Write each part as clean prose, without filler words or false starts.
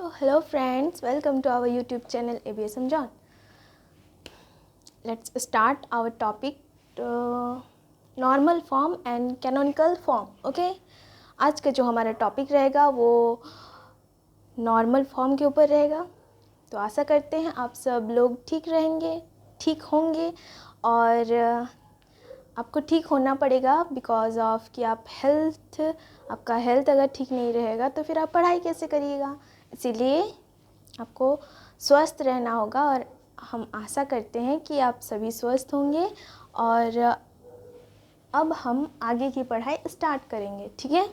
Hello friends, welcome to our YouTube channel ABSM John. Let's start our topic normal form and canonical form. Okay, आज का जो हमारा topic रहेगा वो normal form के ऊपर रहेगा. तो आशा करते हैं आप सब लोग ठीक रहेंगे, ठीक होंगे और आपको ठीक होना पड़ेगा बिकॉज ऑफ कि आपका हेल्थ अगर ठीक नहीं रहेगा तो फिर आप पढ़ाई कैसे करिएगा. इसीलिए आपको स्वस्थ रहना होगा और हम आशा करते हैं कि आप सभी स्वस्थ होंगे. और अब हम आगे की पढ़ाई स्टार्ट करेंगे. ठीक है,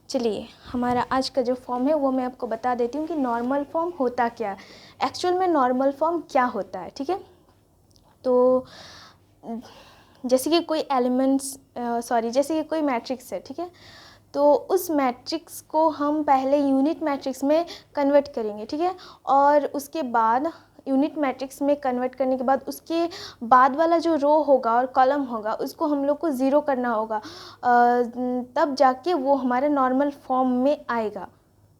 चलिए हमारा आज का जो फॉर्म है वो मैं आपको बता देती हूँ कि नॉर्मल फॉर्म होता क्या है. एक्चुअल में नॉर्मल फॉर्म क्या होता है. ठीक है, तो जैसे कि कोई जैसे कि कोई मैट्रिक्स है. ठीक है, तो उस मैट्रिक्स को हम पहले यूनिट मैट्रिक्स में कन्वर्ट करेंगे. ठीक है, और उसके बाद यूनिट मैट्रिक्स में कन्वर्ट करने के बाद उसके बाद वाला जो रो होगा और कॉलम होगा उसको हम लोग को ज़ीरो करना होगा, तब जाके वो हमारे नॉर्मल फॉर्म में आएगा.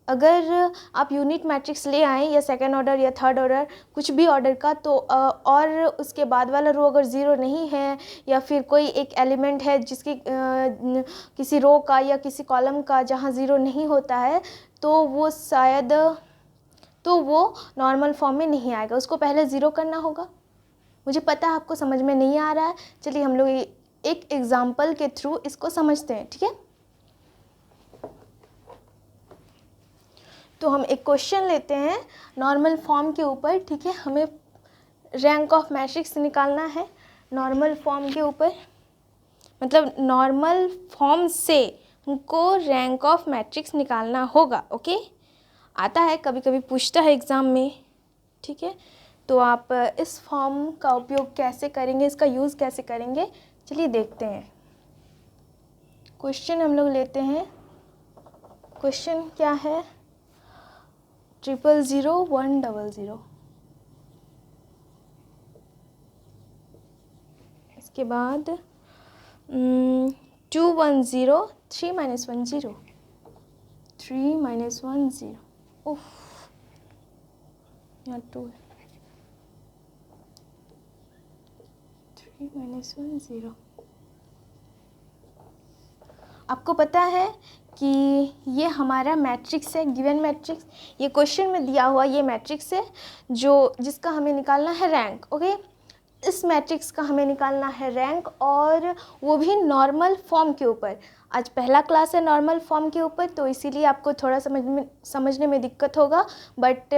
अगर आप यूनिट मैट्रिक्स ले आएँ या सेकंड ऑर्डर या थर्ड ऑर्डर कुछ भी ऑर्डर का, तो और उसके बाद वाला रो अगर ज़ीरो नहीं है या फिर कोई एक एलिमेंट है जिसकी किसी रो का या किसी कॉलम का जहाँ ज़ीरो नहीं होता है, तो वो नॉर्मल फॉर्म में नहीं आएगा. उसको पहले ज़ीरो करना होगा. मुझे पता है आपको समझ में नहीं आ रहा है. चलिए हम लोग एक एग्ज़ाम्पल के थ्रू इसको समझते हैं. ठीक है, तो हम एक क्वेश्चन लेते हैं नॉर्मल फॉर्म के ऊपर. ठीक है, हमें रैंक ऑफ मैट्रिक्स निकालना है नॉर्मल फॉर्म के ऊपर. मतलब नॉर्मल फॉर्म से हमको रैंक ऑफ मैट्रिक्स निकालना होगा. ओके, आता है, कभी कभी पूछता है एग्ज़ाम में. ठीक है, तो आप इस फॉर्म का उपयोग कैसे करेंगे, इसका यूज़ कैसे करेंगे, चलिए देखते हैं. क्वेश्चन हम लोग लेते हैं. क्वेश्चन क्या है? 0000100. इसके बाद 210 3 - 1 0 3 - 1 0. उफ, यहाँ 2 है. 3 - 1 0. आपको पता है कि ये हमारा मैट्रिक्स है, गिवन मैट्रिक्स. ये क्वेश्चन में दिया हुआ ये मैट्रिक्स है जिसका हमें निकालना है रैंक. ओके, इस मैट्रिक्स का हमें निकालना है रैंक, और वो भी नॉर्मल फॉर्म के ऊपर. आज पहला क्लास है नॉर्मल फॉर्म के ऊपर, तो इसीलिए आपको थोड़ा समझने में दिक्कत होगा. बट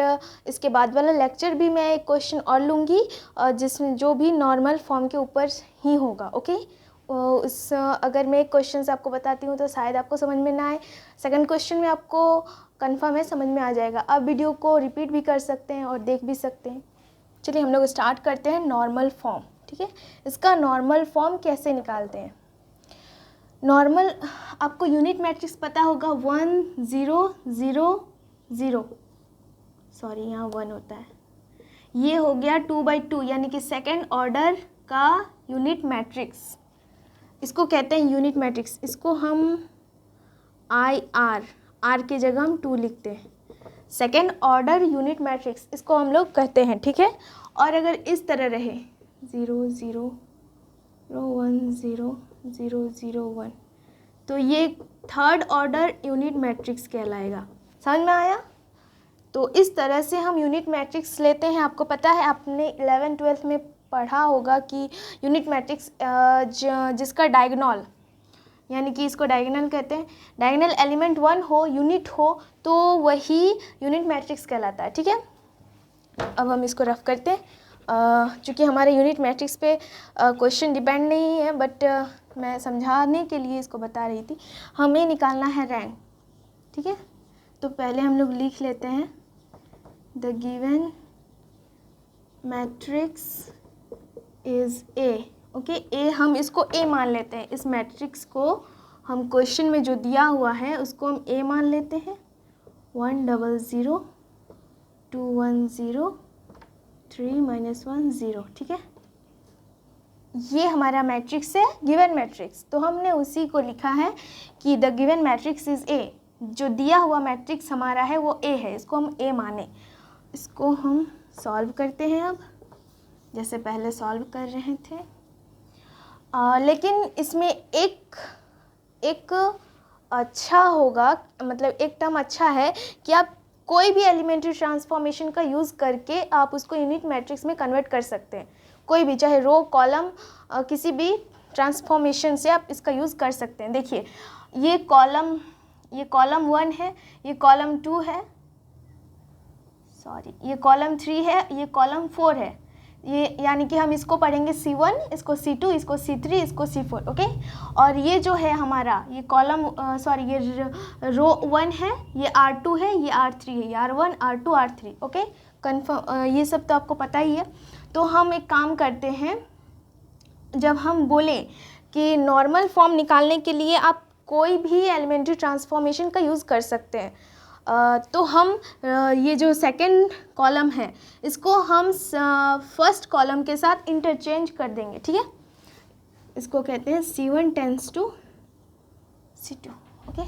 इसके बाद वाला लेक्चर भी मैं एक क्वेश्चन और लूँगी जिसमें जो भी नॉर्मल फॉर्म के ऊपर ही होगा. ओके, अगर मैं एक क्वेश्चन आपको बताती हूँ तो शायद आपको समझ में ना आए. सेकंड क्वेश्चन में आपको कंफर्म है समझ में आ जाएगा. आप वीडियो को रिपीट भी कर सकते हैं और देख भी सकते हैं. चलिए हम लोग स्टार्ट करते हैं नॉर्मल फॉर्म. ठीक है, इसका नॉर्मल फॉर्म कैसे निकालते हैं. नॉर्मल, आपको यूनिट मैट्रिक्स पता होगा 1 0 0 0. सॉरी, यहाँ 1 होता है. ये हो गया 2/2 यानी कि सेकेंड ऑर्डर का यूनिट मैट्रिक्स. इसको कहते हैं यूनिट मैट्रिक्स. इसको हम आर के जगह हम 2 लिखते हैं. सेकेंड ऑर्डर यूनिट मैट्रिक्स इसको हम लोग कहते हैं. ठीक है, और अगर इस तरह रहे 0 0 1 0 0 0 1, तो ये थर्ड ऑर्डर यूनिट मैट्रिक्स कहलाएगा. समझ में आया? तो इस तरह से हम यूनिट मैट्रिक्स लेते हैं. आपको पता है, आपने 11th-12th में पढ़ा होगा कि यूनिट मैट्रिक्स जिसका डायगोनल, यानी कि इसको डायगोनल कहते हैं, डायगोनल एलिमेंट 1 हो, यूनिट हो, तो वही यूनिट मैट्रिक्स कहलाता है. ठीक है, अब हम इसको रफ करते हैं. चूँकि हमारे यूनिट मैट्रिक्स पे क्वेश्चन डिपेंड नहीं है, बट मैं समझाने के लिए इसको बता रही थी. हमें निकालना है रैंक. ठीक है, तो पहले हम लोग लिख लेते हैं the given matrix is A. Okay, A हम इसको ए मान लेते हैं. इस मैट्रिक्स को हम क्वेश्चन में जो दिया हुआ है उसको हम ए मान लेते हैं. 1 0 0 2 1 0 3 - 1 0. ठीक है, ये हमारा मैट्रिक्स है गिवन मैट्रिक्स. तो हमने उसी को लिखा है कि द गिवन मैट्रिक्स इज़ ए. जो दिया हुआ मैट्रिक्स हमारा है वो ए है, इसको हम ए माने। इसको हम सॉल्व करते हैं अब, जैसे पहले सॉल्व कर रहे थे। लेकिन इसमें एक अच्छा होगा, मतलब एक टर्म अच्छा है कि आप कोई भी एलिमेंट्री ट्रांसफॉर्मेशन का यूज़ करके आप उसको यूनिट मैट्रिक्स में कन्वर्ट कर सकते हैं। कोई भी, चाहे रो कॉलम, किसी भी ट्रांसफॉर्मेशन से आप इसका यूज़ कर सकते हैं। देखिए ये कॉलम 1 है, ये कॉलम 2 है, सॉरी ये कॉलम 3 है, ये कॉलम 4 है। ये यानी कि हम इसको पढ़ेंगे C1, इसको C2, इसको C3, इसको C4, ओके। और ये जो है हमारा ये कॉलम ये रो 1 है, ये R2 है, ये R3 है, ये R1, R2, R3, okay. Confirm, ये सब तो आपको पता ही है। तो हम एक काम करते हैं, जब हम बोलें कि नॉर्मल फॉर्म निकालने के लिए आप कोई भी एलिमेंट्री ट्रांसफॉर्मेशन का यूज़ कर सकते हैं, तो हम ये जो सेकंड कॉलम है इसको हम फर्स्ट कॉलम के साथ इंटरचेंज कर देंगे, ठीक है। इसको कहते हैं C1 tends to C2, okay.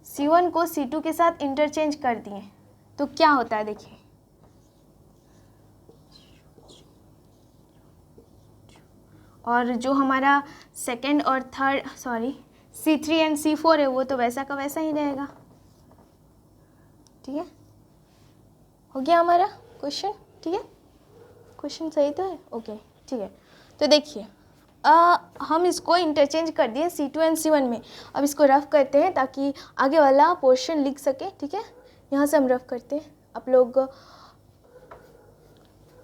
C1 को C2 के साथ इंटरचेंज कर दिए तो क्या होता है, देखिए और जो हमारा सेकंड और थर्ड C3 एंड C4 है वो तो वैसा का वैसा ही रहेगा, ठीक है। हो गया हमारा क्वेश्चन, ठीक है। क्वेश्चन सही तो है, ओके, ठीक है। तो देखिए हम इसको इंटरचेंज कर दिए C2 एंड C1 में। अब इसको रफ करते हैं ताकि आगे वाला पोर्शन लिख सके, ठीक है। यहाँ से हम रफ करते हैं, आप लोग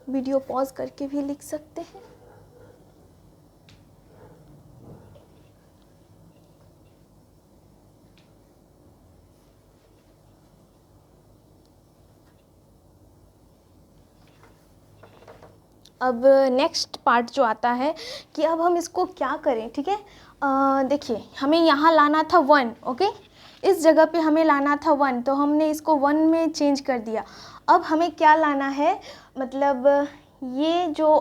वीडियो पॉज करके भी लिख सकते हैं। अब नेक्स्ट पार्ट जो आता है कि अब हम इसको क्या करें, ठीक है। देखिए हमें यहाँ लाना था 1, ओके। इस जगह पे हमें लाना था 1, तो हमने इसको 1 में चेंज कर दिया। अब हमें क्या लाना है, मतलब ये जो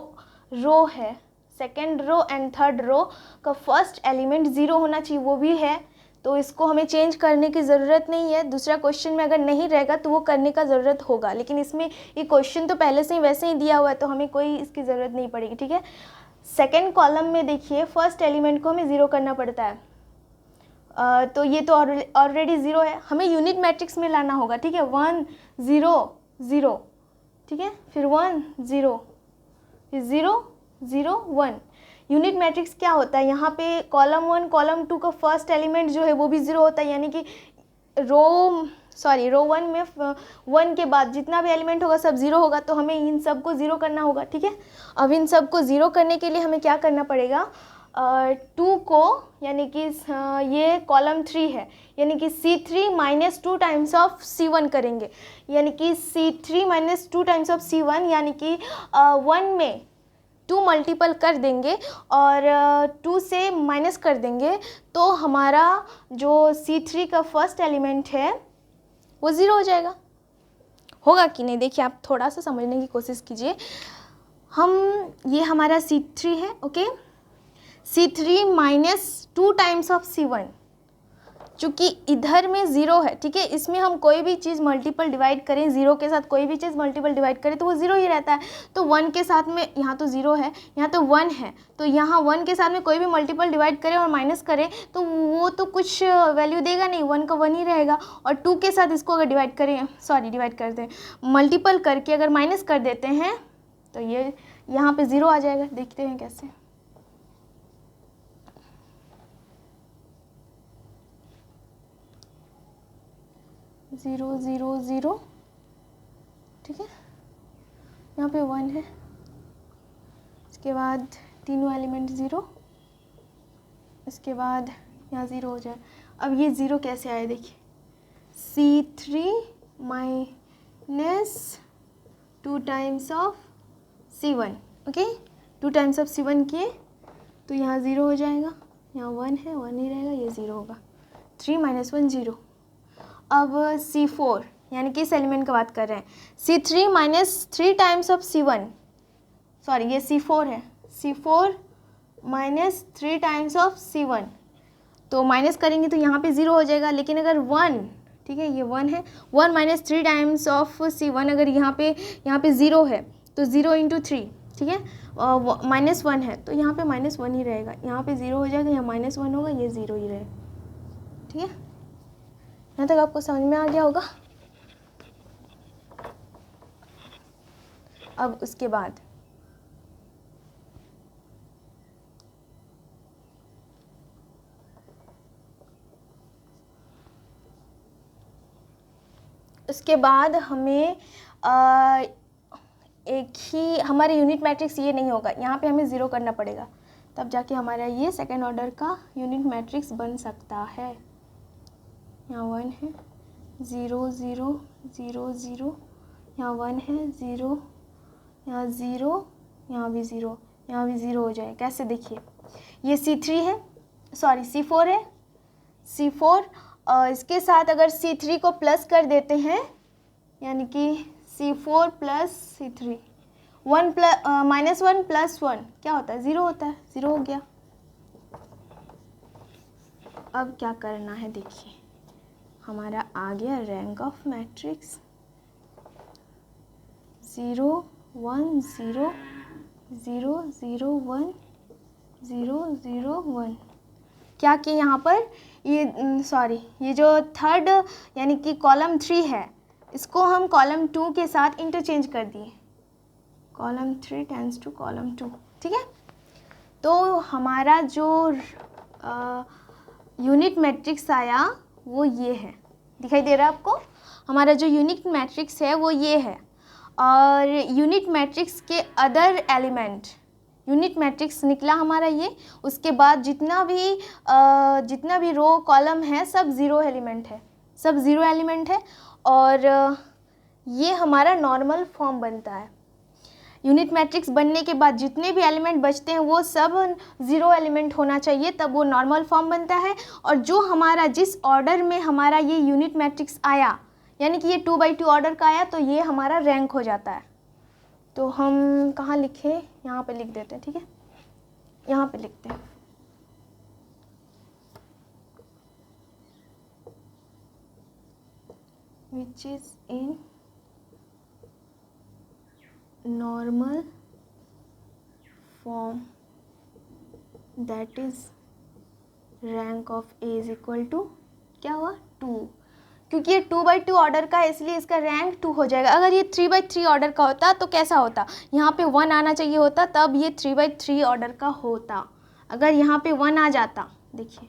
रो है, second row and third row का फर्स्ट एलिमेंट 0 होना चाहिए, वो भी है, तो इसको हमें चेंज करने की ज़रूरत नहीं है। दूसरा क्वेश्चन में अगर नहीं रहेगा तो वो करने का ज़रूरत होगा, लेकिन इसमें ये क्वेश्चन तो पहले से ही वैसे ही दिया हुआ है तो हमें कोई इसकी ज़रूरत नहीं पड़ेगी, ठीक है। सेकंड कॉलम में देखिए फर्स्ट एलिमेंट को हमें 0 करना पड़ता है, तो ये तो ऑलरेडी 0 है, हमें यूनिट मैट्रिक्स में लाना होगा, ठीक है। 1 0 0, ठीक है, फिर 1 0, फिर 0 0 1। यूनिट मैट्रिक्स क्या होता है, यहाँ पे कॉलम 1 कॉलम 2 का फर्स्ट एलिमेंट जो है वो भी 0 होता है, यानी कि रो 1 में 1 के बाद जितना भी एलिमेंट होगा सब 0 होगा, तो हमें इन सब को 0 करना होगा, ठीक है। अब इन सब को 0 करने के लिए हमें क्या करना पड़ेगा, 2 को, यानी कि ये कॉलम 3 है, यानी कि C3 minus 2 times of C1 करेंगे, यानी कि C3 minus 2 times of C1, यानी कि 1 में 2 मल्टीपल कर देंगे और 2 से माइनस कर देंगे, तो हमारा जो C3 का फर्स्ट एलिमेंट है वो 0 हो जाएगा। होगा कि नहीं, देखिए आप थोड़ा सा समझने की कोशिश कीजिए। ये हमारा C3 है, okay. C3 minus 2 times of C1, चूँकि इधर में 0 है, ठीक है, इसमें हम कोई भी चीज़ मल्टीपल डिवाइड करें, 0 के साथ कोई भी चीज़ मल्टीपल डिवाइड करें तो वो 0 ही रहता है। तो 1 के साथ में, यहाँ तो 0 है, यहाँ तो 1 है, तो यहाँ 1 के साथ में कोई भी मल्टीपल डिवाइड करें और माइनस करें तो वो तो कुछ वैल्यू देगा नहीं, 1 का 1 ही रहेगा। और 2 के साथ इसको अगर डिवाइड करते हैं, मल्टीपल करके अगर माइनस कर देते हैं तो ये यहाँ पर 0 आ जाएगा। देखते हैं कैसे। ज़ीरो 0 0, ठीक है, यहाँ पे 1 है, इसके बाद तीनों एलिमेंट 0, इसके बाद यहाँ 0 हो जाए। अब ये 0 कैसे आए, देखिए C3 minus 2 times of C1, okay, 2 times of C1 किए तो यहाँ 0 हो जाएगा, यहाँ 1 है, 1 ही रहेगा, ये 0 होगा। 3 माइनस 1 0। अब C4, यानी कि इस एलिमेंट का बात कर रहे हैं, C3 minus 3 times of C1, ये C4 है, C4 minus 3 times of C1, तो माइनस करेंगे तो यहाँ पे 0 हो जाएगा। लेकिन अगर 1, ठीक है, ये 1 है, 1 माइनस 3 टाइम्स ऑफ C1, अगर यहाँ पे 0 है तो 0 इंटू 3, ठीक है, -1 है तो यहाँ पे -1 ही रहेगा, यहाँ पे 0 हो जाएगा, यहाँ -1 होगा, ये 0 ही रहेगा। ठीक है, यहाँ तक आपको समझ में आ गया होगा। अब उसके बाद हमें एक ही हमारे यूनिट मैट्रिक्स ये नहीं होगा, यहाँ पे हमें 0 करना पड़ेगा, तब जाके हमारा ये सेकेंड ऑर्डर का यूनिट मैट्रिक्स बन सकता है। यहाँ 1 है, 0 0 0 0, यहाँ 1 है, 0, यहाँ 0, यहाँ भी 0, यहाँ भी 0 हो जाए। कैसे, देखिए ये C3 है, सॉरी C4 है, C4 इसके साथ अगर C3 को प्लस कर देते हैं, यानी कि C4 प्लस C3, -1 प्लस 1 क्या होता है, 0 होता है, 0 हो गया। अब क्या करना है, देखिए हमारा आ गया रैंक ऑफ मैट्रिक्स 0 1 0 0 0 1 0 0 1। क्या कि यहाँ पर ये जो थर्ड यानी कि कॉलम 3 है, इसको हम कॉलम 2 के साथ इंटरचेंज कर दिए, कॉलम 3 टेंड्स टू कॉलम 2। ठीक है, तो हमारा जो यूनिट मैट्रिक्स आया वो ये है, दिखाई दे रहा है आपको। हमारा जो यूनिट मैट्रिक्स है वो ये है, और यूनिट मैट्रिक्स के अदर एलिमेंट, यूनिट मैट्रिक्स निकला हमारा ये, उसके बाद जितना भी रो कॉलम है सब ज़ीरो एलिमेंट है, सब ज़ीरो एलिमेंट है, और ये हमारा नॉर्मल फॉर्म बनता है। यूनिट मैट्रिक्स बनने के बाद जितने भी एलिमेंट बचते हैं वो सब ज़ीरो एलिमेंट होना चाहिए, तब वो नॉर्मल फॉर्म बनता है। और जो हमारा जिस ऑर्डर में हमारा ये यूनिट मैट्रिक्स आया, यानी कि ये 2x2 ऑर्डर का आया, तो ये हमारा रैंक हो जाता है। तो हम कहाँ लिखें, यहाँ पे लिख देते हैं। ठीक है, यहाँ पे लिखते हैं, which is in normal form, that is rank of A is equal to क्या हुआ 2, क्योंकि ये 2x2 ऑर्डर का है इसलिए इसका रैंक 2 हो जाएगा। अगर ये 3x3 ऑर्डर का होता तो कैसा होता, यहाँ पे 1 आना चाहिए होता, तब ये 3x3 ऑर्डर का होता। अगर यहाँ पे 1 आ जाता, देखिए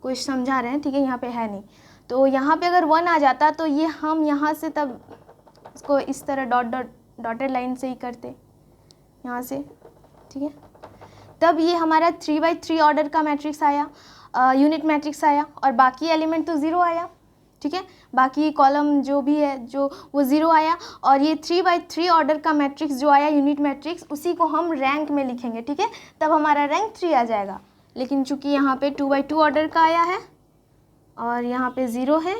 कुछ समझा रहे हैं, ठीक है, यहाँ पे है नहीं, तो यहाँ पे अगर 1 आ जाता तो ये हम यहाँ से तब इसको इस तरह डॉटेड लाइन से ही करते यहाँ से। ठीक है, तब ये हमारा 3x3 ऑर्डर का मैट्रिक्स आया, यूनिट मैट्रिक्स आया, और बाकी एलिमेंट तो 0 आया। ठीक है, बाकी कॉलम जो भी है जो वो 0 आया, और ये 3x3 ऑर्डर का मैट्रिक्स जो आया यूनिट मैट्रिक्स, उसी को हम रैंक में लिखेंगे। ठीक है, तब हमारा रैंक 3 आ जाएगा। लेकिन चूंकि यहाँ पे 2x2 ऑर्डर का आया है और यहाँ पे 0 है,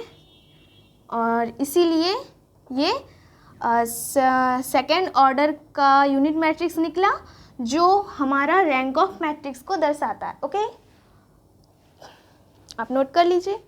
और इसीलिए ये सेकेंड ऑर्डर का यूनिट मैट्रिक्स निकला जो हमारा रैंक ऑफ मैट्रिक्स को दर्शाता है। ओके, आप नोट कर लीजिए।